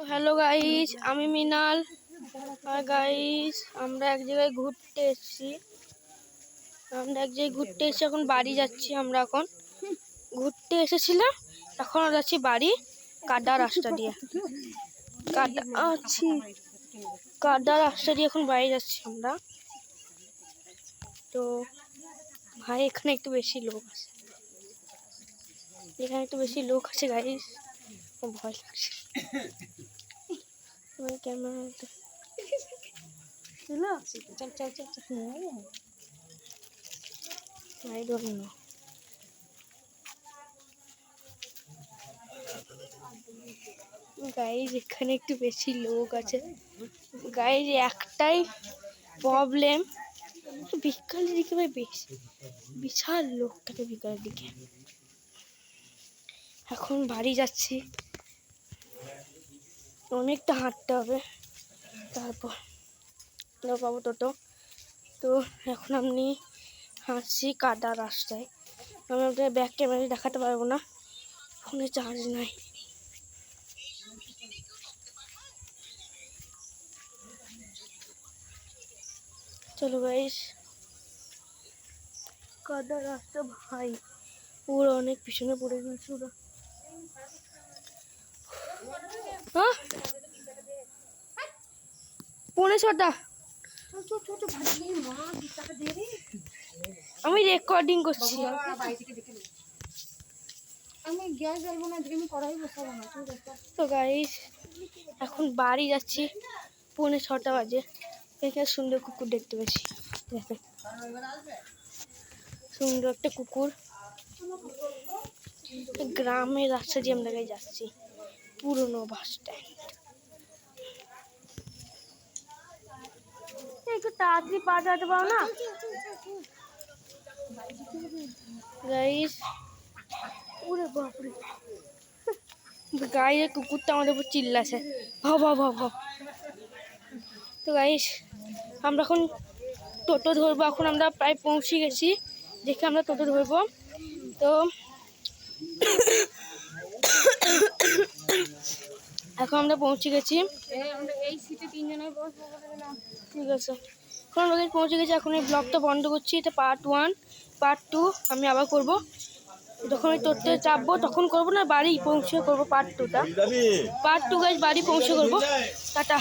Hello guys, আমি মিনাল। আর guys, আমরা এক জায়গায় ঘুরতে এসেছি। এখন বাড়ি যাচ্ছি। আমরা এখন ঘুরতে এসেছিলাম, এখন যাচ্ছি বাড়ি। কাদা রাস্তা দিয়ে এখন বাড়ি যাচ্ছি আমরা। তো ভাই, এখানে একটু বেশি লোক আছে। গাইস, ভয় লাগছে। Camera I don't know. Guys, এখানে একটু বেশি লোক আছে। গাইজ, একটাই প্রবলেম, বিকালের দিকে ভাই বেশি বিশাল লোক থাকে বিকালের দিকে। এখন বাড়ি যাচ্ছি, অনেকটা হাঁটতে হবে, তারপর পাবো টোটো। তো এখন আমি হাঁটছি কাদা রাস্তায়। আমি আপনাদের ব্যাক ক্যামেরা দেখাতে পারবো না, ফোনে চার্জ নাই। চলো গাইস, কাদা রাস্তা ভাই, ওরা অনেক পিছনে পড়ে গেছে। ওরা পৌনে 6টা। আমি রেকর্ডিং করছি। তো গাইস, এখন বাড়ি যাচ্ছি, পৌনে 6টা বাজে। এখানে সুন্দর কুকুর দেখতে পেয়েছি, দেখেন, সুন্দর একটা কুকুর। গ্রামের রাস্তা দিয়ে আমরা যাচ্ছি, পুরনো বাস স্ট্যান্ড। একটু তাড়াতাড়ি পা চালাতে পারো না গাইস? ওরে বাপরে, গাইস, কুকুরটা আমাদের উপর চিল্লাছে, ভাও ভাও ভাও ভাও। তো গাইস, আমরা এখন টোটো ধরবো। এখন আমরা প্রায় পৌঁছে গেছি, দেখে আমরা টোটো ধরবো। তো এখন আমরা পৌঁছে গেছি। ঠিক আছে, এখন আমরা পৌঁছে গেছি। এখন এই ব্লগটা বন্ধ করছি। এটা পার্ট 1। পার্ট 2 আমি আবার করবো, যখন আমি টোটোতে চাপবো তখন করবো না, বাড়ি পৌঁছে করবো পার্ট 2টা। পার্ট 2 গাইস, বাড়ি পৌঁছে করবো। টাটা।